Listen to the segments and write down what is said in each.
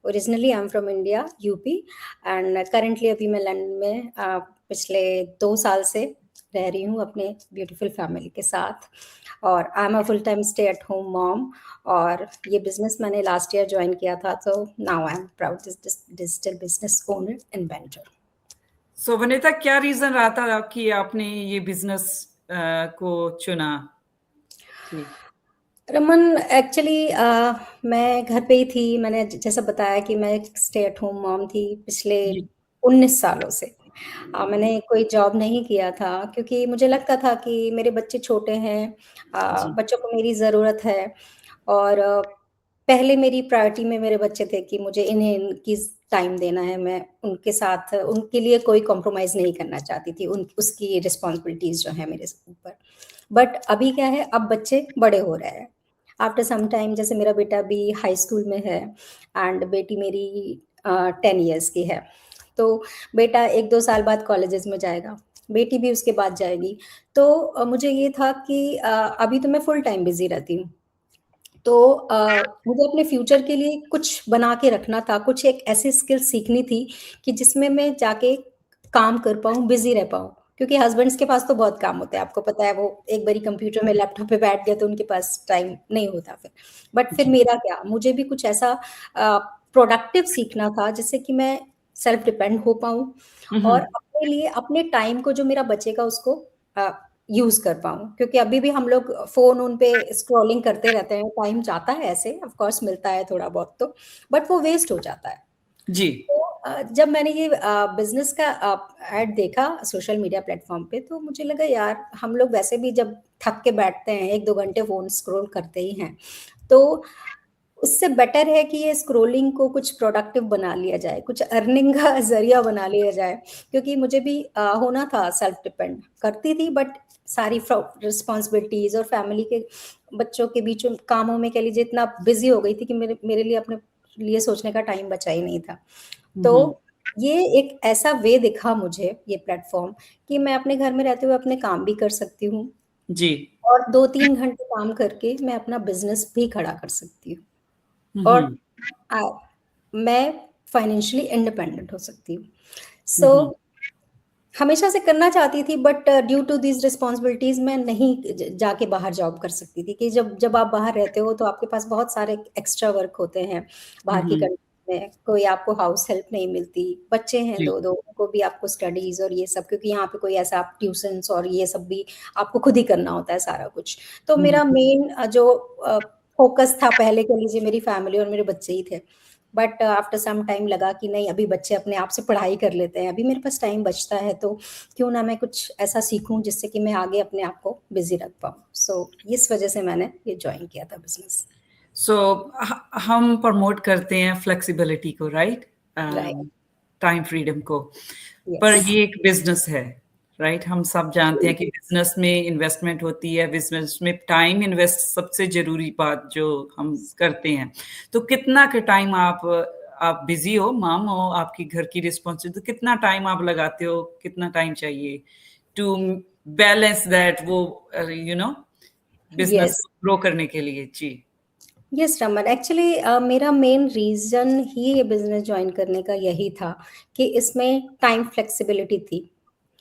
Originally I am from India, UP, and currently अभी मैं London में पिछले 2 साल से रह रही हूँ अपने ब्यूटीफुल फैमिली के साथ। और I am a full time stay at home mom. और ये बिजनेस मैंने लास्ट ईयर ज्वाइन किया था, तो now I am proud digital business owner in venture. So Vanita, क्या रीजन रहा था कि आपने ये बिजनेस को चुना? जी रमन, एक्चुअली मैं घर पे ही थी। मैंने जैसा बताया कि मैं एक स्टे एट होम मॉम थी पिछले जी 19 सालों से। मैंने कोई जॉब नहीं किया था क्योंकि मुझे लगता था कि मेरे बच्चे छोटे हैं, जी बच्चों को मेरी ज़रूरत है। और पहले मेरी प्रायोरिटी में मेरे बच्चे थे कि मुझे इन्हें इनकी टाइम देना है। मैं उनके साथ उनके लिए कोई कॉम्प्रोमाइज़ नहीं करना चाहती थी, उन उसकी रिस्पॉन्सिबिलिटीज़ जो है मेरे ऊपर। बट अभी क्या है, अब बच्चे बड़े हो रहे हैं आफ्टर सम टाइम। जैसे मेरा बेटा अभी हाई स्कूल में है एंड बेटी मेरी 10 ईयर्स की है। तो बेटा 1-2 साल बाद कॉलेजेस में जाएगा, बेटी भी उसके बाद जाएगी। तो मुझे ये था कि अभी तो मैं फुल टाइम बिजी रहती हूँ। तो मुझे अपने फ्यूचर के लिए कुछ बना के रखना था, कुछ एक ऐसी स्किल सीखनी थी कि जिसमें मैं जाके काम कर पाऊँ, बिजी रह पाऊँ। क्योंकि हस्बैंड्स के पास तो बहुत काम होते हैं, आपको पता है, वो एक बारी कंप्यूटर में लैपटॉप पे बैठ गए तो उनके पास टाइम नहीं होता फिर। बट फिर जी मेरा क्या, मुझे भी कुछ ऐसा प्रोडक्टिव सीखना था जिससे कि मैं सेल्फ डिपेंड हो पाऊँ और हम्म अपने लिए अपने टाइम को जो मेरा बचेगा उसको यूज कर पाऊँ। क्योंकि अभी भी हम लोग फोन उन पे स्क्रॉलिंग करते रहते हैं, टाइम जाता है ऐसे, ऑफ कोर्स मिलता है थोड़ा बहुत तो, बट वो वेस्ट हो जाता है। जी तो जब मैंने ये बिजनेस का ऐड देखा सोशल मीडिया प्लेटफॉर्म पे, तो मुझे लगा यार, हम लोग वैसे भी जब थक के बैठते हैं 1-2 घंटे फोन स्क्रॉल करते ही हैं, तो उससे बेटर है कि ये स्क्रोलिंग को कुछ प्रोडक्टिव बना लिया जाए, कुछ अर्निंग का जरिया बना लिया जाए। क्योंकि मुझे भी होना था, सेल्फ डिपेंड करती थी, बट सारी रिस्पॉन्सिबिलिटीज और फैमिली के बच्चों के बीच में कामों में कह लीजिए इतना बिजी हो गई थी कि मेरे मेरे लिए अपने लिए सोचने का टाइम बचा ही नहीं था। तो हम्म ये एक ऐसा वे दिखा मुझे, ये प्लेटफॉर्म, कि मैं अपने घर में रहते हुए अपने काम भी कर सकती हूँ जी और 2-3 घंटे काम करके मैं अपना बिजनेस भी खड़ा कर सकती हूँ। और हम्म मैं फाइनेंशियली इंडिपेंडेंट हो सकती हूँ। सो हम्म हमेशा से करना चाहती थी, but due to these responsibilities मैं नहीं जाके बाहर जॉब कर सकती थी। कि जब जब आप बाहर रहते हो तो आपके पास बहुत सारे एक्स्ट्रा वर्क होते हैं बाहर की हम्म कंट्री में, कोई आपको हाउस हेल्प नहीं मिलती, बच्चे हैं जी 2-2, उनको भी आपको स्टडीज और ये सब, क्योंकि यहाँ पे कोई ऐसा आप ट्यूशंस और ये सब भी आपको खुद ही करना होता है सारा कुछ। तो हम्म मेरा मेन जो फोकस था पहले, कह लीजिए, मेरी फैमिली और मेरे बच्चे ही थे। बट आफ्टर सम टाइम लगा कि नहीं, अभी बच्चे अपने आप से पढ़ाई कर लेते हैं, अभी मेरे पास टाइम बचता है, तो क्यों ना मैं कुछ ऐसा सीखूं जिससे कि मैं आगे अपने आप को बिजी रख पाऊँ। सो इस वजह से मैंने ये ज्वाइन किया था बिजनेस। सो हम प्रमोट करते हैं फ्लेक्सिबिलिटी को, राइट? राइट। टाइम फ्रीडम को। पर यस। ये एक बिजनेस है, राइट? हम सब जानते हैं कि बिजनेस में इन्वेस्टमेंट होती है, बिजनेस में टाइम इन्वेस्ट सबसे जरूरी बात जो हम करते हैं। तो कितना का टाइम आप बिजी हो, माम हो, आपकी घर की रिस्पॉन्सिबिलिटी, तो कितना टाइम आप लगाते हो, कितना टाइम चाहिए टू बैलेंस दैट, वो बिजनेस यस। ग्रो करने के लिए? जी यस रमन, एक्चुअली मेरा मेन रीजन ही ये बिजनेस ज्वाइन करने का यही था कि इसमें टाइम फ्लेक्सिबिलिटी थी।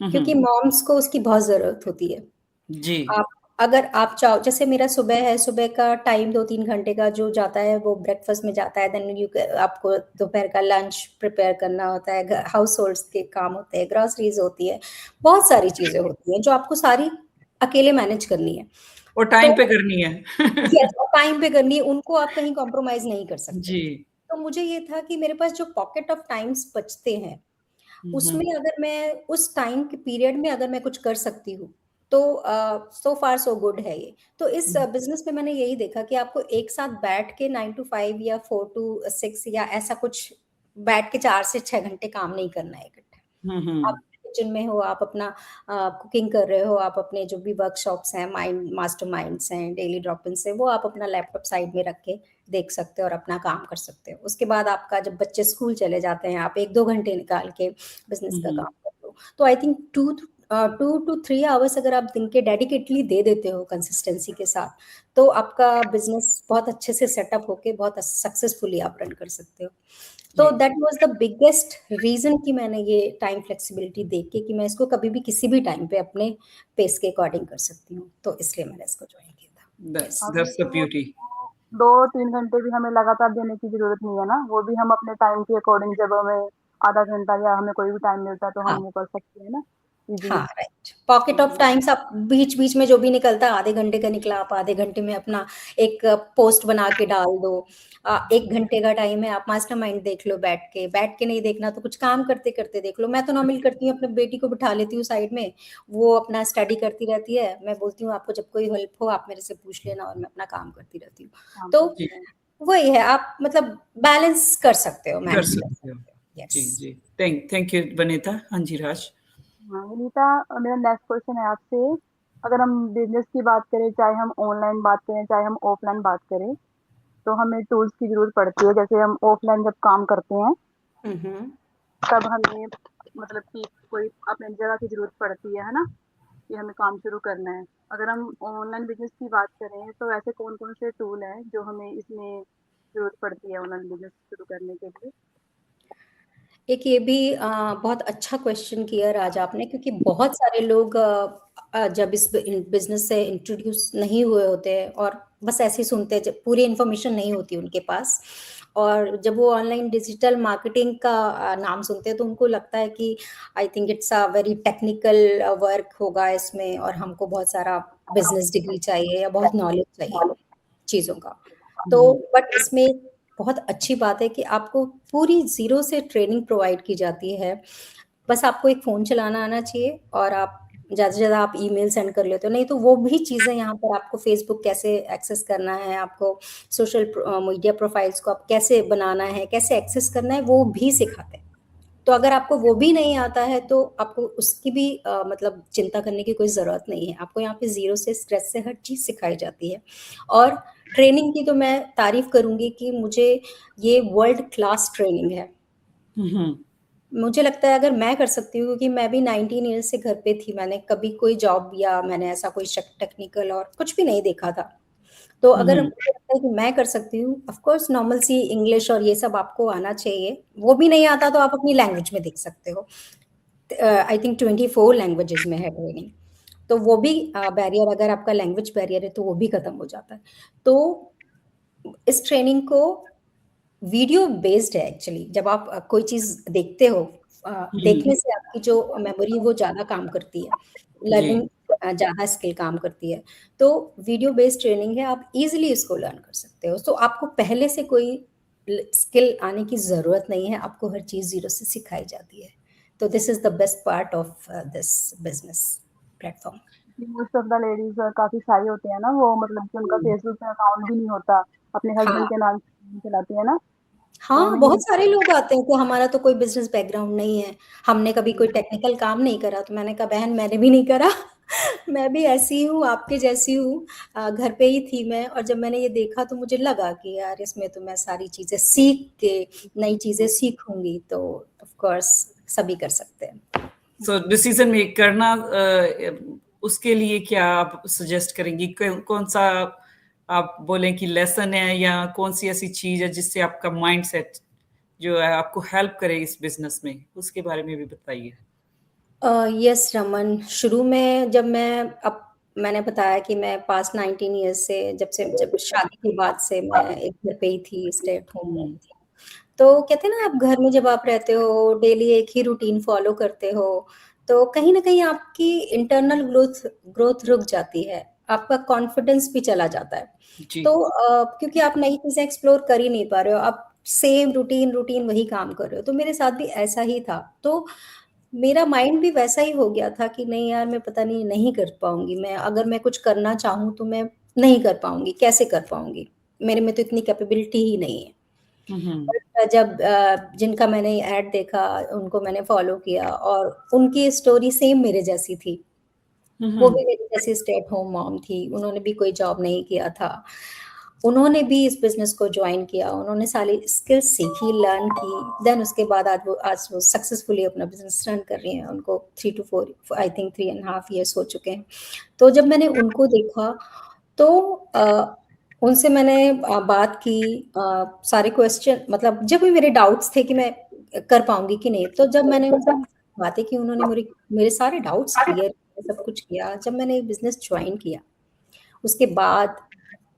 क्योंकि हम्म मॉम्स को उसकी बहुत जरूरत होती है। जी आप अगर आप चाहो, जैसे मेरा सुबह है, सुबह का टाइम 2-3 घंटे का जो जाता है वो ब्रेकफास्ट में जाता है। देन आपको दोपहर का लंच प्रिपेयर करना होता है, हाउस होल्ड्स के काम होते हैं, ग्रोसरीज होती है, बहुत सारी चीजें होती हैं जो आपको सारी अकेले मैनेज करनी है। और टाइम तो पे करनी है। यस, और टाइम पे करनी है, उनको आप कहीं कॉम्प्रोमाइज नहीं कर सकते। जी तो मुझे ये था कि मेरे पास जो पॉकेट ऑफ टाइम्स बचते हैं, उसमें हम्म अगर मैं उस टाइम के पीरियड में अगर मैं कुछ कर सकती हूँ, तो सो फार सो गुड है ये। तो इस बिजनेस में मैंने यही देखा कि आपको एक साथ बैठ के 9 to 5 या 4 to 6 या ऐसा कुछ बैठ के 4 से 6 घंटे काम नहीं करना है इकट्ठा। आप हम्म किचन में हो, आप अपना कुकिंग कर रहे हो, आप अपने जो भी वर्कशॉप्स हैं, माइंड मास्टर माइंड्स हैं, डेली ड्रॉपिंग्स हैं, वो आप अपना लैपटॉप साइड में रख के देख सकते हो और अपना काम कर सकते हो। उसके बाद आपका जब बच्चे स्कूल चले जाते हैं, आप 1-2 घंटे निकाल के बिजनेस का हम्म काम कर लो। तो आई थिंक 2 टू 3 आवर्स अगर आप दिन के डेडिकेटली दे देते हो कंसिस्टेंसी के साथ, तो आपका बिज़नेस बहुत अच्छे से सेटअप होके बहुत सक्सेसफुली आप रन कर सकते हो। तो जी। That was the biggest reason कि मैंने ये टाइम फ्लेक्सिबिलिटी देख के कि मैं इसको कभी भी किसी भी टाइम पे अपने पेस के अकॉर्डिंग कर सकती हूँ, तो इसलिए मैंने इसको जॉइन किया था। That's yes. अभी दैट्स द तो ब्यूटी। 2-3 घंटे भी हमें लगातार देने की ज़रूरत नहीं है ना, वो भी हम अपने टाइम के अकॉर्डिंग जब हमें आधा घंटा या हमें कोई भी टाइम मिलता है तो हम हाँ। वो कर सकते हैं ना, हाँ, ईज़िली। राइट। पॉकेट ऑफ जी, टाइम्स आप बीच-बीच में जो भी निकलता है, आधे घंटे का निकला, आप आधे घंटे में अपना एक पोस्ट बना के डाल दो। 1 घंटे का टाइम है, आप मास्टरमाइंड देख लो बैठ के नहीं देखना तो कुछ काम करते-करते देख लो। मैं तो नॉर्मली करती हूँ, अपनी बेटी को बिठा लेती हूँ साइड में, वो अपना स्टडी करती रहती है, मैं बोलती हूँ आपको जब कोई हेल्प हो आप मेरे से पूछ लेना और मैं अपना काम करती रहती हूँ। काम तो जी, करते हैं। वही है, आप मतलब बैलेंस कर सकते हो, कर मैनेज कर सकते हो। सकते हो। जी, यस। जी। Thank you Vanita. हाँ जी, राज। हाँ, विनीता, मेरा नेक्स्ट क्वेश्चन है आपसे, अगर हम बिज़नेस की बात करें, चाहे हम ऑनलाइन बात करें, चाहे हम ऑफलाइन बात करें, तो हमें टूल्स की ज़रूरत पड़ती है। जैसे हम ऑफलाइन जब काम करते हैं, हुँ, हुँ। तब हमें मतलब कि कोई अपनी जगह की ज़रूरत पड़ती है ना? कि हमें काम शुरू करना है। अगर हम ऑनलाइन बिज़नेस की बात करें, तो ऐसे कौन-कौन से टूल हैं जो हमें इसमें ज़रूरत पड़ती है ऑनलाइन बिज़नेस शुरू करने के लिए? एक ये भी बहुत अच्छा क्वेश्चन किया राज आपने, क्योंकि बहुत सारे लोग जब इस बिजनेस से इंट्रोड्यूस नहीं हुए होते हैं और बस ऐसे ही सुनते हैं, जब पूरी इन्फॉर्मेशन नहीं होती उनके पास, और जब वो ऑनलाइन डिजिटल मार्केटिंग का नाम सुनते हैं तो उनको लगता है कि I think it's a very technical work होगा इसमें, और हमको बहुत सारा बिजनेस डिग्री चाहिए या बहुत नॉलेज चाहिए चीज़ों का। तो हुँ, बट इसमें बहुत अच्छी बात है कि आपको पूरी ज़ीरो से ट्रेनिंग प्रोवाइड की जाती है। बस आपको एक फ़ोन चलाना आना चाहिए और आप ज़्यादा से ज़्यादा आप ईमेल सेंड कर लेते हो, नहीं तो वो भी चीज़ें यहाँ पर आपको फ़ेसबुक कैसे एक्सेस करना है, आपको सोशल मीडिया प्रोफ़ाइल्स को आप कैसे बनाना है, कैसे एक्सेस करना है, वो भी सिखाते हैं। तो अगर आपको वो भी नहीं आता है तो आपको उसकी भी मतलब चिंता करने की कोई ज़रूरत नहीं है। आपको यहाँ पे ज़ीरो से स्क्रैच से हर चीज़ सिखाई जाती है, और ट्रेनिंग की तो मैं तारीफ़ करूँगी कि मुझे ये वर्ल्ड क्लास ट्रेनिंग है। हुँ, हुँ। मुझे लगता है अगर मैं कर सकती हूँ, क्योंकि मैं भी 19 ईयर्स से घर पे थी, मैंने कभी कोई जॉब या मैंने ऐसा कोई टेक्निकल और कुछ भी नहीं देखा था। तो हुँ, अगर हुँ। मुझे लगता है कि मैं कर सकती हूँ, ऑफ कोर्स नॉर्मल सी इंग्लिश और ये सब आपको आना चाहिए। वो भी नहीं आता तो आप अपनी लैंग्वेज में देख सकते हो। आई थिंक 24 लैंग्वेजेज़ में है ट्रेनिंग। तो वो भी बैरियर, अगर आपका लैंग्वेज बैरियर है तो वो भी खत्म हो जाता है। तो इस ट्रेनिंग को वीडियो बेस्ड है एक्चुअली। जब आप कोई चीज़ देखते हो, हुँ, देखने हुँ। से आपकी जो मेमोरी वो ज़्यादा काम करती है, जी, लर्निंग ज़्यादा स्किल काम करती है। तो वीडियो बेस्ड ट्रेनिंग है, आप ईज़िली इसको लर्न कर सकते हो। तो आपको पहले से कोई स्किल आने की ज़रूरत नहीं है, आपको हर चीज़ ज़ीरो से सिखाई जाती है। तो this is the best part of this business platform. Most of the ladies काफ़ी शाई होती हैं ना, वो मतलब कि उनका फेसबुक पे अकाउंट भी नहीं होता, अपने हाँ। हस्बैंड के नाम से चलाती है ना, तो हाँ, उन्हें ये बहुत सारे लोग आते हैं कि हमारा तो कोई बिज़नेस बैकग्राउंड नहीं है, हमने कभी कोई टेक्निकल काम नहीं करा, तो मैंने कहा बहन मैंने भी नहीं करा। मैं भी ऐसी ही हूँ, आपके जैसी हूँ। घर पे ही थी मैं, और जब मैंने ये देखा तो मुझे लगा कि यार इसमें तो मैं सारी चीज़ें सीख के नई चीज़ें सीखूँगी, तो ऑफ़ कोर्स सभी कर सकते हैं। सो डिसीज़न मेक करना उसके लिए क्या आप सजेस्ट करेंगी? कौन-सा आप बोलें कि लेसन है या कौन-सी ऐसी चीज़ है जिससे आपका माइंडसेट जो है आपको हेल्प करे इस बिज़नेस में? उसके बारे में भी बताइए। यस रमन, शुरू में जब मैंने बताया कि मैं पास्ट 19 ईयर्स से जब शादी के बाद से मैं एक घर पे ही थी, स्टे एट होम मॉम हुँ, थी। तो कहते हैं ना, आप घर में जब आप रहते हो, डेली एक ही रूटीन फॉलो करते हो, तो कहीं न कहीं आपकी इंटरनल ग्रोथ ग्रोथ रुक जाती है, आपका कॉन्फिडेंस भी चला जाता है। जी। तो क्योंकि आप नई चीज़ें एक्सप्लोर कर ही नहीं पा रहे हो, आप सेम रूटीन वही काम कर रहे हो, तो मेरे साथ भी ऐसा ही था। तो मेरा माइंड भी वैसा ही हो गया था कि नहीं यार, मैं पता नहीं कर पाऊँगी, मैं अगर मैं कुछ करना चाहूँ तो मैं नहीं कर पाऊँगी, कैसे कर पाऊँगी? मेरे में तो इतनी कैपेबिलिटी ही नहीं है। हुँ, हुँ। बट जब जिनका मैंने ऐड देखा, उनको मैंने फ़ॉलो किया और उनकी स्टोरी सेम मेरे जैसी थी। हुँ, वो हुँ। भी मेरी जैसी स्टे एट होम मॉम थी, उन्होंने भी कोई जॉब नहीं किया था। उन्होंने भी इस बिज़नेस को जॉइन किया, उन्होंने सारी स्किल्स सीखी, लर्न की, देन उसके बाद आज वो सक्सेसफुली अपना बिज़नेस रन कर रही हैं। उनको 3 to 4 I think 3 and half years हो चुके हैं। तो जब मैंने उनको देखा तो उनसे मैंने बात की, सारे क्वेश्चन मतलब जब भी मेरे डाउट्स थे कि मैं कर पाऊँगी कि नहीं, तो जब मैंने उनसे बातें की, उन्होंने मेरे सारे डाउट्स क्लियर सब कुछ किया। जब मैंने बिज़नेस जॉइन किया, उसके बाद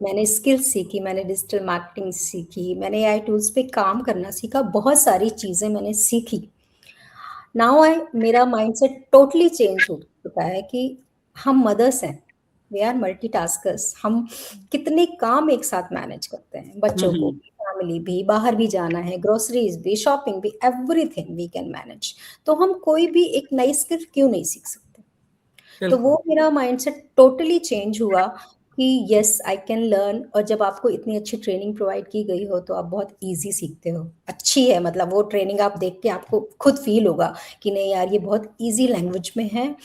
मैंने स्किल्स सीखी, मैंने डिजिटल मार्केटिंग सीखी, मैंने एआई टूल्स पे काम करना सीखा, बहुत सारी चीज़ें मैंने सीखी। नाउ मेरा माइंडसेट टोटली चेंज हो चुका है कि हम मदर्स हैं, वी आर मल्टीटास्कर्स। हम कितने काम एक साथ मैनेज करते हैं, बच्चों को भी, फैमिली भी, बाहर भी जाना है, ग्रोसरीज भी, शॉपिंग भी, एवरीथिंग वी कैन मैनेज। तो हम कोई भी एक नई स्किल क्यों नहीं सीख सकते? तो वो मेरा माइंडसेट टोटली चेंज हुआ कि यस आई कैन लर्न। और जब आपको इतनी अच्छी ट्रेनिंग प्रोवाइड की गई हो तो आप बहुत इजी सीखते हो, अच्छी है, मतलब वो ट्रेनिंग आप देख के आपको खुद फील होगा कि नहीं यार ये बहुत इजी लैंग्वेज में है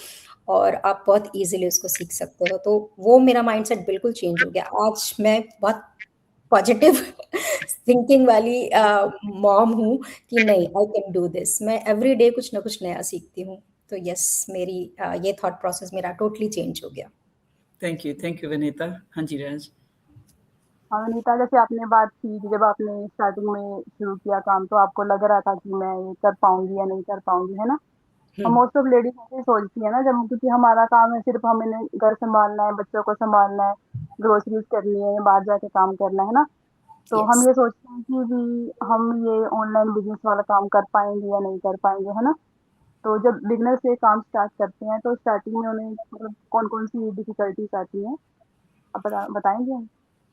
और आप बहुत इजीली उसको सीख सकते हो। तो वो मेरा माइंडसेट बिल्कुल चेंज हो गया। आज मैं बहुत पॉजिटिव थिंकिंग वाली मॉम हूँ कि नहीं आई कैन डू दिस। मैं एवरी डे कुछ ना कुछ नया सीखती हूँ। तो यस मेरी ये थॉट प्रोसेस मेरा टोटली चेंज हो गया। Thank you Vinita. हाँ जी राज। हाँ विनीता, जैसे आपने बात की कि जब आपने स्टार्टिंग में शुरू किया काम तो आपको लग रहा था कि मैं ये कर पाऊंगी या नहीं कर पाऊंगी, है ना? हम मोस्ट ऑफ लेडीज ऐसे ही सोचती है ना, जब क्योंकि हमारा काम है सिर्फ हमें घर संभालना है, बच्चों को संभालना है, ग्रोसरीज करनी है, बाहर जाके काम करना है ना। तो हम यस ये सोचते हैं कि भी हम ये ऑनलाइन बिजनेस वाला काम कर पाएंगे या नहीं कर पाएंगे, है ना? तो जब बिगनर से काम स्टार्ट करते हैं तो स्टार्टिंग में उन्हें मतलब कौन कौन सी डिफिकल्टीज आती हैं, आप बताएंगे?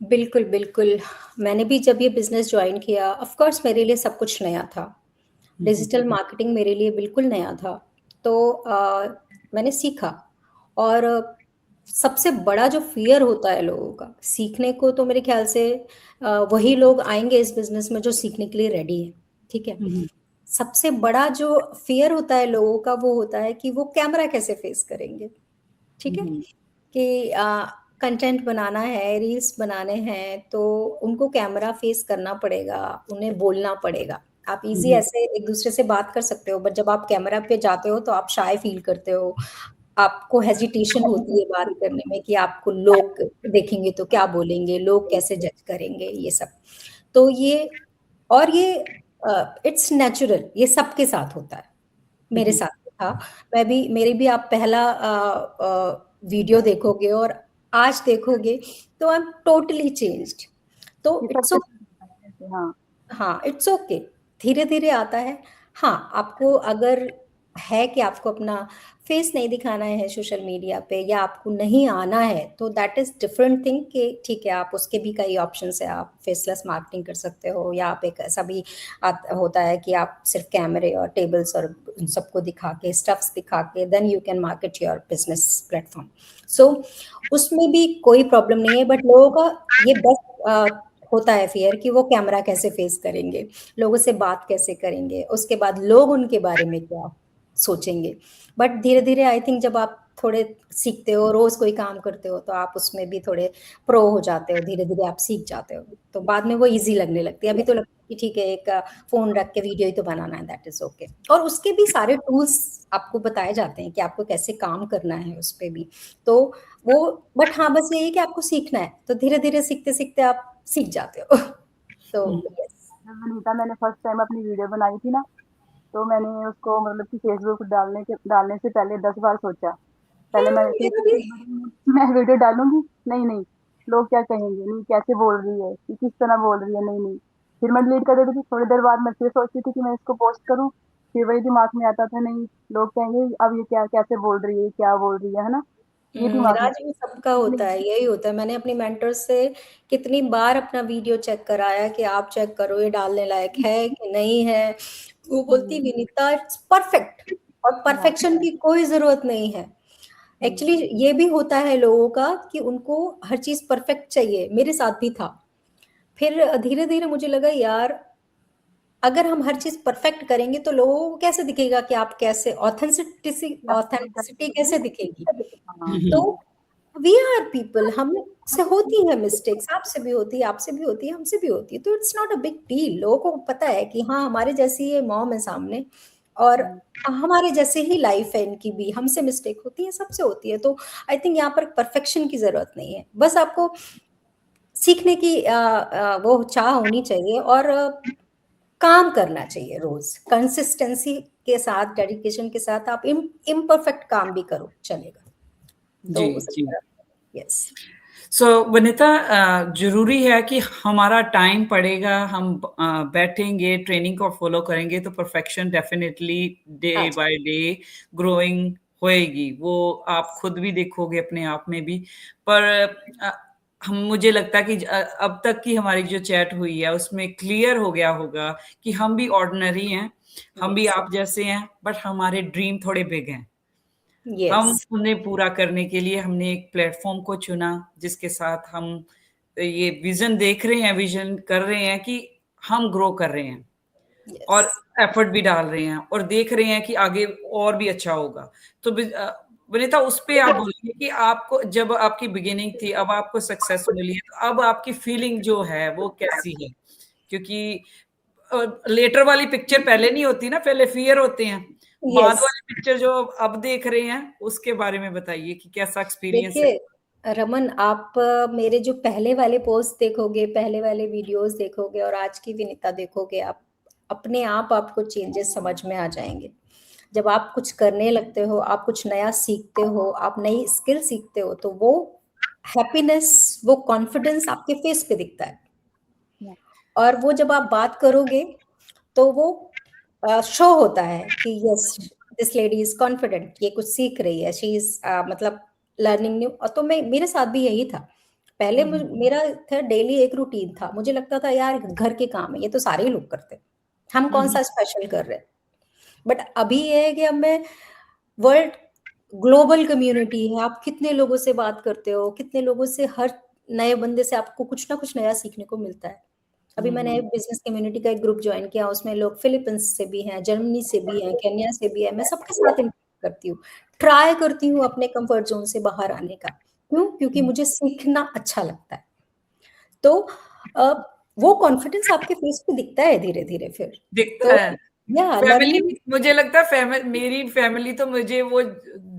बिल्कुल बिल्कुल। मैंने भी जब ये बिजनेस ज्वाइन किया, ऑफ कोर्स मेरे लिए सब कुछ नया था। डिजिटल मार्केटिंग मेरे लिए बिल्कुल नया था। तो मैंने सीखा। और सबसे बड़ा जो फियर होता है लोगों का सीखने को, तो मेरे ख्याल से वही लोग आएंगे इस बिजनेस में जो सीखने के लिए रेडी है। ठीक है। सबसे बड़ा जो फियर होता है लोगों का वो होता है कि वो कैमरा कैसे फेस करेंगे। ठीक है। कि कंटेंट बनाना है, रील्स बनाने हैं, तो उनको कैमरा फेस करना पड़ेगा, उन्हें बोलना पड़ेगा। आप इजी ऐसे एक दूसरे से बात कर सकते हो, बट जब आप कैमरा पे जाते हो तो आप शाय फील करते हो, आपको हेजिटेशन होती है बात करने में कि आपको लोग देखेंगे तो क्या बोलेंगे, लोग कैसे जज करेंगे, ये सब। तो ये और ये इट्स नेचुरल, ये सबके साथ होता है, मेरे साथ भी था। मैं भी मेरी भी आप पहला वीडियो देखोगे और आज देखोगे तो आई एम टोटली चेंज्ड। तो ये इट्स सबके साथ होता है ऐसे, हाँ। हाँ, इट्स ओके, धीरे-धीरे आता है। हाँ, आपको अगर है कि आपको अपना फेस नहीं दिखाना है सोशल मीडिया पे या आपको नहीं आना है, तो दैट इज़ डिफरेंट थिंग कि ठीक है, आप उसके भी कई ऑप्शंस हैं। आप फेसलेस मार्केटिंग कर सकते हो या आप एक ऐसा भी होता है कि आप सिर्फ कैमरे और टेबल्स और उन सबको दिखा के, स्टफ्स दिखा के then you can market your business platform. So उसमें भी कोई प्रॉब्लम नहीं है, बट लोगों का ये बस होता है फ़ियर कि वो कैमरा कैसे फ़ेस करेंगे, लोगों से बात कैसे करेंगे, उसके बाद लोग उनके बारे में क्या सोचेंगे। बट धीरे-धीरे आई थिंक जब आप थोड़े सीखते हो, रोज़ कोई काम करते हो, तो आप उसमें भी थोड़े प्रो हो जाते हो, धीरे-धीरे आप सीख जाते हो, तो बाद में वो ईज़ी लगने लगती है। अभी तो लगता है कि ठीक है, एक फ़ोन रख के वीडियो ही तो बनाना है, दैट इज़ ओके। और उसके भी सारे टूल्स आपको बताए जाते हैं कि आपको कैसे काम करना है उस पे भी। तो वो बट हाँ, बस यही है कि आपको सीखना है, तो धीरे-धीरे सीखते-सीखते आप सीख जाते हो। तो यस। जब वनीता मैंने फर्स्ट टाइम अपनी वीडियो बनाई थी ना, तो मैंने उसको मतलब कि फेसबुक डालने से पहले 10 बार सोचा। पहले मैं मेरा भी। मैं वीडियो डालूँगी, नहीं, नहीं, लोग क्या कहेंगे? नहीं, कैसे बोल रही है? ये किस तरह बोल रही है? नहीं, नहीं। फिर मैं डिलीट कर देती थी, थोड़ी देर बाद मैं फिर सोचती थी कि मैं इसको पोस्ट करूँ, फिर वही दिमाग में आता था, नहीं, लोग कहेंगे अब ये क्या कैसे बोल रही है? क्या बोल रही है ना? ये दिमाग में राज भी सबका होता नहीं, है, यही होता है। मैंने अपनी मेंटर से कितनी बार अपना वीडियो चेक कराया कि आप चेक करो ये डालने लायक है कि नहीं है। वो बोलती हुँ, विनीता इट्स परफेक्ट, और हाँ, परफेक्शन की कोई ज़रूरत नहीं है। हुँ, एक्चुअली ये भी होता है लोगों का कि उनको हर चीज़ परफेक्ट चाहिए, मेरे साथ भी था। फिर धीरे-धीरे मुझे लगा यार, अगर हम हर चीज़ परफेक्ट करेंगे तो लोगों को कैसे दिखेगा कि आप कैसे ऑथेंटिसिटी क्या बोल ऑथेंटिसिटी रही कैसे है? दिखेगी? हाँ, तो वी आर पीपल, हम से होती है मिस्टेक्स, आपसे भी होती है, आपसे भी होती है, हमसे भी होती है, तो it's not a big deal. लोगों को पता है कि हाँ हमारे जैसी ये मॉम है सामने, और हमारे जैसे ही लाइफ है इनकी भी, हमसे मिस्टेक होती है, सबसे होती है। तो आई थिंक यहाँ पर परफेक्शन की जरूरत नहीं है, बस आपको सीखने की वो चाह होनी चाहिए, और काम करना चाहिए रोज कंसिस्टेंसी के साथ, डेडिकेशन के साथ। आप इम्परफेक्ट काम भी करो चलेगा, तो जी, उसकी जी। तरफ। यस। सो वनिता, ज़रूरी है कि हमारा टाइम पड़ेगा, हम बैठेंगे, ट्रेनिंग को फ़ॉलो करेंगे तो परफेक्शन डेफ़िनिटली डे हाँ जी। बाय डे ग्रोइंग होएगी। वो आप खुद भी देखोगे अपने आप में भी। पर अ, हम मुझे लगता है कि अब तक की हमारी जो चैट हुई है उसमें क्लियर हो गया होगा कि हम भी ऑर्डिनरी हैं, हम भी यस। आप जैसे हैं, बट हमारे ड्रीम थोड़े बिग हैं। यस। हम उन्हें पूरा करने के लिए हमने एक प्लेटफ़ॉर्म को चुना, जिसके साथ हम ये विज़न देख रहे हैं, विज़न कर रहे हैं कि हम ग्रो कर रहे हैं यस। और एफ़र्ट भी डाल रहे हैं और देख रहे हैं कि आगे और भी अच्छा होगा। तो विनीता, उस पे आप बोलिए कि आपको जब आपकी बिगिनिंग थी, अब आपको सक्सेस मिली है, तो अब आपकी फीलिंग जो है वो कैसी है? क्योंकि लेटर वाली पिक्चर पहले नहीं होती ना, पहले फ़ियर होते हैं। बाद यस। वाली पिक्चर जो अब देख रहे हैं, उसके बारे में बताइए कि कैसा एक्सपीरियंस है? देखिए रमन, आप मेरे जो पहले वाले पोस्ट देखोगे, पहले वाले वीडियोस देखोगे, और आज की विनीता देखोगे, आप अपने आप आपको चेंजेस समझ में आ जाएंगे। जब आप कुछ करने लगते हो, आप कुछ नया सीखते हो, आप नई स्किल सीखते हो, तो वो हैप्पीनेस, वो कॉन्फिडेंस आपके फेस पे दिखता है। और वो जब आप बात करोगे तो वो शो होता है कि yes, this lady is confident, ये कुछ सीख रही है, शी इज मतलब लर्निंग न्यू। तो मैं, मेरे साथ भी यही था पहले। हुँ, हुँ। मेरा था डेली एक रूटीन था, मुझे लगता था यार घर के काम है, ये तो सारे ही लोग करते हैं, हम हुँ, कौन हुँ। सा स्पेशल कर रहे हैं। बट अभी ये है कि अब मैं वर्ल्ड, ग्लोबल कम्युनिटी है, आप कितने लोगों से बात करते हो, कितने लोगों से, हर नए बंदे से आपको कुछ ना कुछ नया सीखने को मिलता है। अभी हुँ, मैंने हुँ। बिजनेस कम्युनिटी का एक ग्रुप ज्वाइन किया, उसमें लोग फिलीपींस से भी हैं, जर्मनी से भी हैं, केन्या से भी है। मैं सबके साथ इंटरेक्ट करती हूँ, ट्राई करती हूँ अपने कंफर्ट जोन से बाहर आने का। क्यों? क्योंकि हुँ। मुझे सीखना अच्छा लगता है। तो अ, वो कॉन्फिडेंस आपके फेस पे दिखता है धीरे धीरे फिर। दिखता तो है। या फैमिली लर्निंग। भी मुझे लगता है मेरी फैमिली तो मुझे वो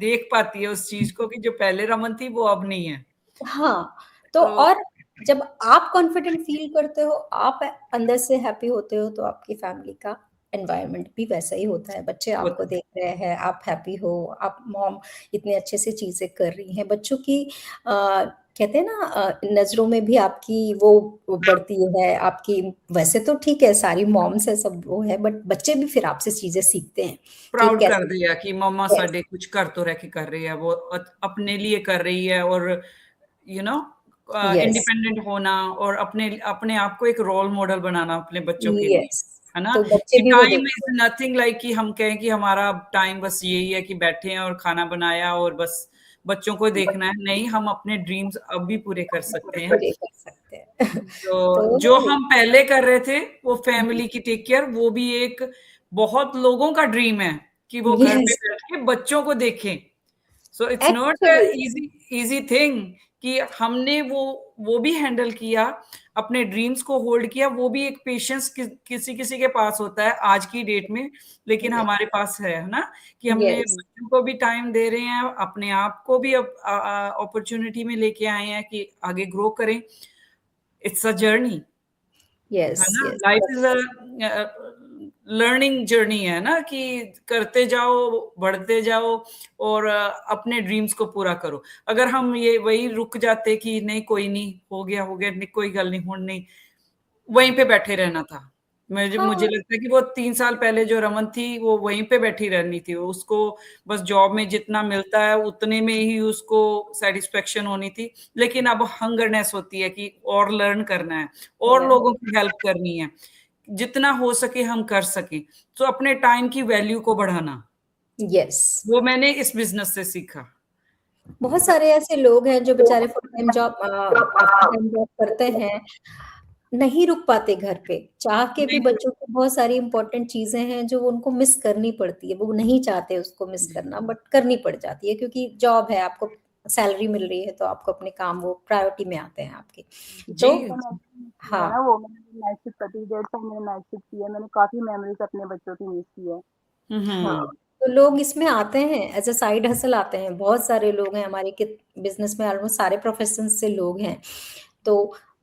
देख पाती है उस चीज़ को कि जो पहले रमन थी वो अब नहीं है। हाँ, तो तो और जब आप कॉन्फिडेंट फ़ील करते हो, आप अंदर से हैप्पी होते हो, तो आपकी फैमिली का एनवायरनमेंट भी वैसा ही होता है। बच्चे आपको होता है। देख रहे हैं, आप हैप्पी हो, आप मॉम इतने अच्छे से चीज़ें कर रही हैं। बच्चों की कहते हैं ना नज़रों में भी आपकी वो बढ़ती है, आपकी। वैसे तो ठीक है, सारी मॉम्स है, सब वो है, बट बच्चे भी फिर आपसे चीज़ें सीखते हैं कि प्राउड कर कैसे। दिया कि मम्मा यस, साडे कुछ कर तो रह के कर रही है, वो अपने लिए कर रही है और यू नो यस, इंडिपेंडेंट होना और अपने अपने आप को एक रोल मॉडल बनाना अपने बच्चों के लिए, यस। है ना? तो बच्चे कि भी वो टाइम देखते इज़ नथिंग लाइक कि हम कहें कि हमारा टाइम बस यही है कि बैठे हैं और खाना बनाया और बस बच्चों को हैं। देखना है। नहीं, हम अपने ड्रीम्स अब भी पूरे कर सकते हैं। पूरे कर सकते हैं। तो जो तो हम पहले कर रहे थे, वो फैमिली की टेक केयर, वो भी एक बहुत लोगों का ड्रीम है कि वो घर पे यस, बैठ के बच्चों को देखें। So it's not a actually easy easy thing कि हमने वो भी हैंडल किया, अपने ड्रीम्स को होल्ड किया, वो भी एक पेशेंस किसी-किसी के पास होता है आज की डेट में, लेकिन यस, हमारे पास है ना? कि हमने यस, बच्चों को भी टाइम दे रहे हैं, अपने आप को भी अब अपॉर्च्युनिटी में लेके आए हैं कि आगे ग्रो करें। It's a journey. यस, है ना? Yes, life is definitely. Learning journey है ना कि करते जाओ, बढ़ते जाओ और अपने ड्रीम्स को पूरा करो। अगर हम ये वही रुक जाते कि नहीं कोई नहीं, हो गया, नहीं कोई गल नहीं, हुण नहीं, वहीं पे बैठे रहना था। मुझे हाँ, लगता है कि वो 3 साल पहले जो रमन थी, वो वहीं पे बैठी रहनी थी। उसको बस जॉब में जितना मिलता है, उतने में ही उसको सैटिस्फैक्शन होनी थी। लेकिन अब हंगरनेस होती है कि और लर्न करना है, और या लोगों की हेल्प करनी है। जितना हो सके हम कर सकें। तो अपने टाइम की वैल्यू को बढ़ाना, यस। वो मैंने इस बिज़नेस से सीखा। बहुत सारे ऐसे लोग हैं जो बेचारे full time job full time job करते हैं, नहीं रुक पाते घर पे। चाह के भी नहीं, बच्चों की बहुत सारी इम्पोर्टेंट चीज़ें हैं जो उनको मिस करनी पड़ती है। वो नहीं चाहते उसको मिस करना, बट करनी पड़ जाती है क्योंकि जॉब है, आपको सैलरी मिल रही है तो आपको अपने काम वो प्रायोरिटी में आते हैं आपके। जी, तो है ना हाँ, वो मैंने नाइट शिफ्ट करती थी, 1.5 साल मैंने नाइट शिफ्ट की है, मैंने काफ़ी मेमोरीज़ अपने बच्चों की मिस की है। हाँ, हम्म, तो लोग इसमें आते हैं एज़ अ साइड हसल आते हैं। बहुत सारे लोग हैं हमारे के बिज़नेस में ऑलमोस्ट सारे प्रोफ़ेशन से लोग हैं। तो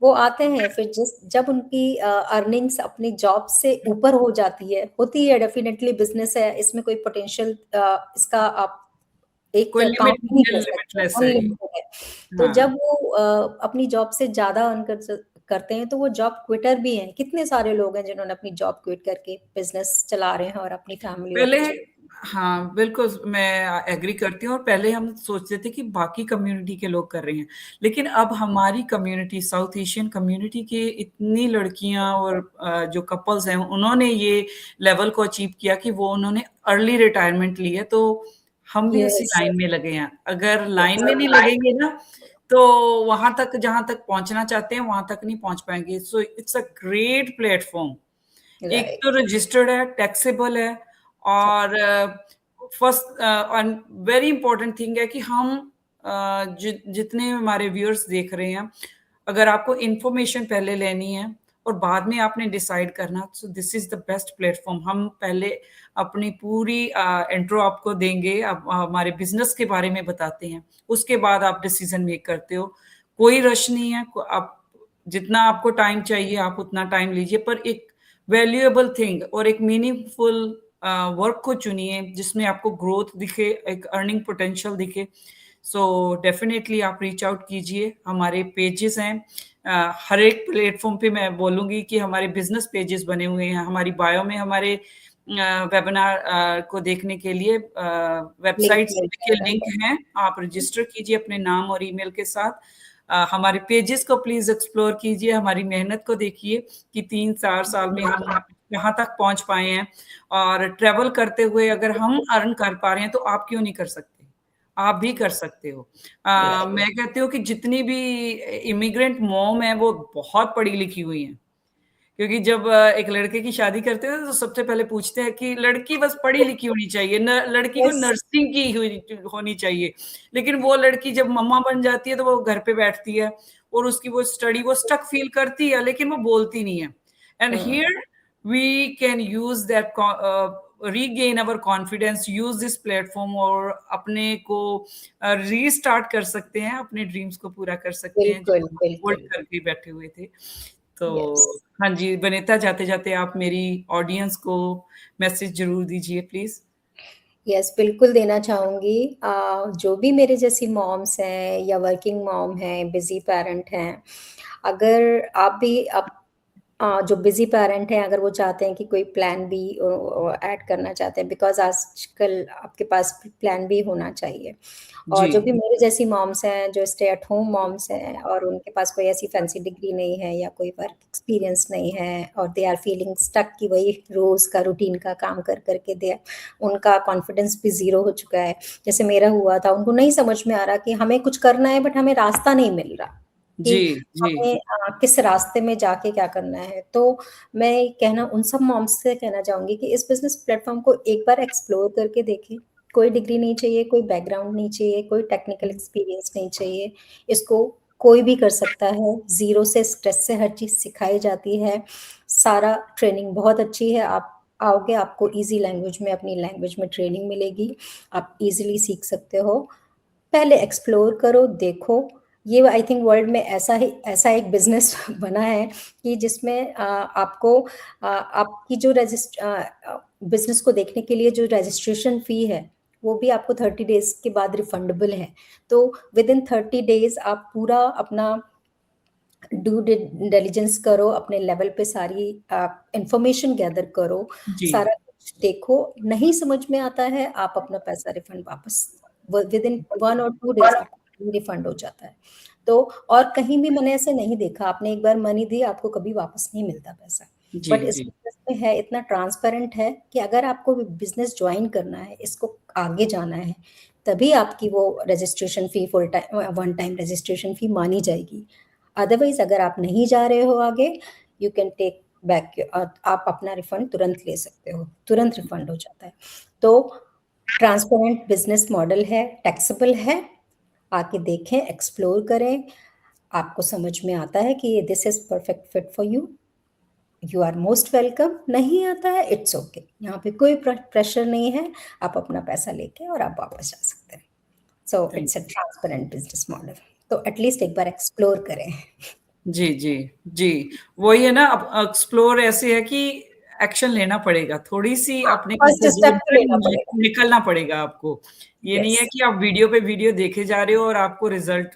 वो आते हैं फिर जब उनकी अर्निंग्स अपनी जॉब से ऊपर हो जाती है, होती है डेफ़िनेटली बिज़नेस है, इसमें कोई पोटेंशियल इसका आप एक कोई काउंट लिमिट नहीं नहीं है, कर सकते, लिमिटलेस है ये। अनलिमिटेड है। तो हाँ, जब वो अपनी जॉब से ज़्यादा अर्न करते हैं तो वो जॉब क्विटर भी हैं। कितने सारे लोग हैं जिन्होंने अपनी जॉब क्विट करके बिज़नेस चला रहे हैं और अपनी फैमिली और पहले बच्चों। हाँ, बिल्कुल मैं एग्री करती हूँ और पहले हम सोचते थे कि बाकी कम्युनिटी के लोग कर रहे हैं। लेकिन अब हमारी कम्युनिटी साउथ एशियन कम्युनिटी की इतनी लड़कियाँ और जो कपल्स हैं उन्होंने ये लेवल को अचीव किया कि वो उन्होंने अर्ली रिटायरमेंट ली है, तो हम भी उसी यस, लाइन में लगे हैं। अगर लाइन यस, में नहीं लगेंगे ना, तो वहाँ तक जहाँ तक पहुँचना चाहते हैं वहाँ तक नहीं पहुँच पाएँगे। So it's a great platform. एक राइट, तो रजिस्टर्ड है, टैक्सेबल है सब और first and very important thing है कि हम जितने हमारे व्यूअर्स देख रहे हैं, अगर आपको इन्फॉर्मेशन पहले लेनी है और बाद में आपने डिसाइड करना, so this is the best platform. हम पहले अपनी पूरी इंट्रो आपको देंगे, अब हमारे बिज़नेस के बारे में बताते हैं, उसके बाद आप डिसीज़न मेक करते हो। कोई रश नहीं है, को आप जितना आपको टाइम चाहिए, आप उतना टाइम लीजिए, पर एक वैल्यूएबल थिंग और एक मीनिंगफुल वर्क को चुनिए जिसमें आपको ग्रोथ दिखे, एक अर्निंग पोटेंशियल दिखे। सो डेफिनेटली आप रीच आउट कीजिए। हमारे पेजेस हैं, हर एक प्लेटफॉर्म पे मैं बोलूँगी कि हमारे बिजनेस पेजेस बने हुए हैं। हमारी बायो में हमारे वेबिनार को देखने के लिए लिंक वेबसाइट्स मिल के जाएगा। लिंक हैं। आप रजिस्टर कीजिए अपने नाम और ईमेल के साथ। हमारे पेजेस को प्लीज़ एक्सप्लोर कीजिए, हमारी मेहनत को देखिए कि 3-4 साल में हम यहाँ तक पहुँच पाए हैं और ट्रैवल करते हुए अगर हम अर्न कर पा रहे हैं, तो आप क्यों नहीं कर सकते? आप भी कर सकते हो। राइट, मैं कहती हूँ कि जितनी भी इमिग्रेंट मॉम है, वो बहुत पढ़ी-लिखी हुई हैं। क्योंकि जब एक लड़के की शादी करते हैं, तो सबसे पहले पूछते हैं कि लड़की बस पढ़ी-लिखी होनी चाहिए, न लड़की को यस, नर्सिंग की हुई होनी चाहिए। लेकिन वो लड़की जब मम्मा बन जाती है, तो वो घर पे बैठती है और उसकी वो स्टडी वो स्टक फील करती है, लेकिन वो बोलती नहीं है। And hmm, here we can use that regain our confidence, use this platform और अपने को रीस्टार्ट कर सकते हैं, अपने ड्रीम्स को पूरा कर सकते हैं, जो बिल्कुल, हम होल्ड बिल्कुल, करके बैठे हुए थे। यस। तो हाँ जी, वनिता जाते-जाते आप मेरी ऑडियंस को मैसेज ज़रूर दीजिए प्लीज़। यस, बिल्कुल देना चाहूँगी। जो भी मेरे जैसी मॉम्स हैं या वर्किंग मॉम हैं, बिज़ी पैरेंट हैं, अगर आप भी जो बिज़ी पैरेंट हैं, अगर वो चाहते हैं कि कोई प्लान बी ऐड करना चाहते हैं, बिकॉज़ आजकल आपके पास प्लान बी होना चाहिए। और जी, जो भी मेरे जैसी मॉम्स हैं, जो स्टे एट होम मॉम्स हैं और उनके पास कोई ऐसी फैंसी डिग्री नहीं है या कोई वर्क एक्सपीरियंस नहीं है और दे आर फीलिंग स्टक कि वही रोज़ का रूटीन का काम कर के दे उनका कॉन्फिडेंस भी ज़ीरो हो चुका है। जैसे मेरा हुआ था, उनको नहीं समझ में आ रहा कि हमें कुछ करना है बट हमें रास्ता नहीं मिल रहा, जी, कि जी, हमें किस रास्ते में जाके क्या करना है। तो मैं कहना उन सब मॉम्स से कहना चाहूँगी कि इस बिज़नेस प्लेटफ़ॉर्म को एक बार एक्सप्लोर करके देखें। कोई डिग्री नहीं चाहिए, कोई बैकग्राउंड नहीं चाहिए, कोई टेक्निकल एक्सपीरियंस नहीं चाहिए। इसको कोई भी कर सकता है, ज़ीरो से स्ट्रेस से हर चीज़ सिखाई जाती है। सारा ट्रेनिंग बहुत अच्छी है, आप आओगे आपको ईज़ी लैंग्वेज में अपनी लैंग्वेज में ट्रेनिंग मिलेगी, आप ईज़िली सीख सकते हो। पहले एक्सप्लोर करो, देखो, ये आई थिंक वर्ल्ड में ऐसा एक बिज़नेस बना है कि जिसमें आपको आपकी जो बिज़नेस को देखने के लिए जो रजिस्ट्रेशन फ़ी है, वो भी आपको 30 डेज़ के बाद रिफंडेबल है। तो विदिन 30 डेज़ आप पूरा अपना ड्यू डिलिजेंस करो, अपने लेवल पे सारी इन्फॉर्मेशन गैदर करो, जी, सारा कुछ देखो, नहीं समझ में आता है, आप अपना पैसा रिफंड वापस विदिन 1 और 2 डेज़ आपका रिफंड हो जाता है। तो और कहीं भी मैंने ऐसे नहीं देखा, आपने एक बार मनी दी, आपको कभी वापस नहीं मिलता पैसा। जी, बट इस जी, बिज़नेस में है, इतना ट्रांसपेरेंट है कि अगर आपको बिज़नेस जॉइन करना है, इसको आगे जाना है, तभी आपकी वो रजिस्ट्रेशन फ़ी वन टाइम रजिस्ट्रेशन फ़ी मानी जाएगी। अदरवाइज़ अगर आप नहीं जा रहे हो आगे, यू कैन टेक बैक आप अपना रिफंड तुरंत ले सकते हो, तुरंत रिफंड हो जाता है। तो ट्रांसपेरेंट बिज़नेस मॉडल है, टैक्सेबल है, आके देखें, एक्सप्लोर करें, आपको समझ में आता है कि this is perfect fit for you, you are most welcome. नहीं आता है, इट्स ओके, यहाँ पे कोई प्रेशर नहीं है, आप अपना पैसा लेके और आप वापस जा सकते हैं। So thank it's a transparent business model, तो एटलीस्ट एक बार एक्सप्लोर करें। जी, जी, जी। वही है ना, अब एक्सप्लोर ऐसे है कि एक्शन लेना पड़ेगा, थोड़ी-सी अपने फर्स्ट कंफर्ट ज़ोन स्टेप तो से लेना पड़ेगा। निकलना पड़ेगा आपको। ये नहीं है यस, कि आप वीडियो पे वीडियो देखे जा रहे हो और आपको रिज़ल्ट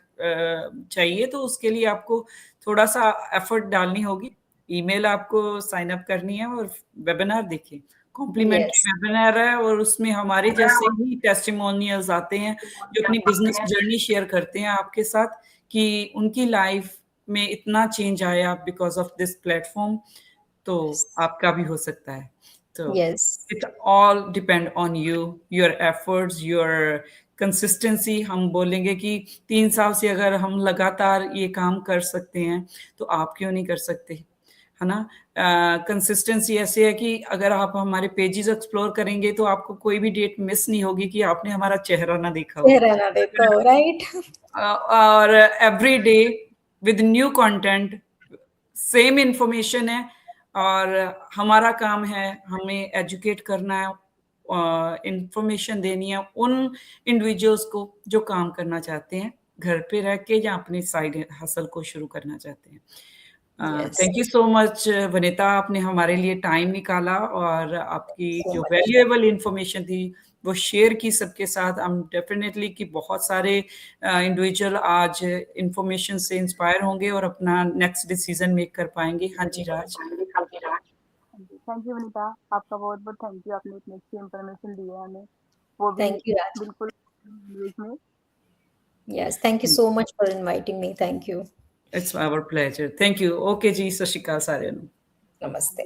चाहिए, तो उसके लिए आपको थोड़ा-सा एफर्ट डालनी होगी। ईमेल आपको साइन अप करनी है और वेबिनार देखिए, कॉम्प्लीमेंट्री यस, वेबिनार है और उसमें हमारे जैसे ही टेस्टिमोनियल्स आते हैं, जो अपनी बिज़नेस जर्नी शेयर करते हैं आपके साथ कि उनकी लाइफ में इतना चेंज आया बिकॉज़ ऑफ दिस प्लेटफ़ॉर्म, तो आपका भी हो सकता है। तो yes, it all depend on you, your efforts, your consistency. हम बोलेंगे कि 3 साल से अगर हम लगातार ये काम कर सकते हैं, तो आप क्यों नहीं कर सकते? है ना? कंसिस्टेंसी ऐसी है कि अगर आप हमारे पेजेज़ एक्सप्लोर करेंगे, तो आपको कोई भी डेट मिस नहीं होगी कि आपने हमारा चेहरा ना देखा हो। चेहरा ना देखा हो, राइट? और every day with new content, same information है और हमारा काम है हमें एजुकेट करना है, इंफॉर्मेशन देनी है उन इंडिविजुअल्स को जो काम करना चाहते हैं घर पे रह के या अपनी साइड हसल को शुरू करना चाहते हैं। Yes, thank you so much Vanita, आपने हमारे लिए टाइम निकाला और आपकी सो जो मच। वैल्यूएबल इंफॉर्मेशन थी वो शेयर की सबके साथ। हम डेफिनेटली कि बहुत सारे इंडिविजुअल आज इंफॉर्मेशन से इंस्पायर होंगे और अपना नेक्स्ट डिसीजन मेक कर पाएंगे। हाँ जी राज। हाँ जी, थैंक यू विनीता, आपका बहुत-बहुत थैंक यू, आपने इतनी अच्छी इन्फॉर्मेशन दी है हमें, वो भी थैंक यू राज। बिल्कुल लैंग्वेज में। Yes, thank you so much for inviting me, thank you. It's our pleasure. Thank you. Okay जी, सत श्री अकाल साਰਿਆਂ ਨੂੰ। नमस्ते।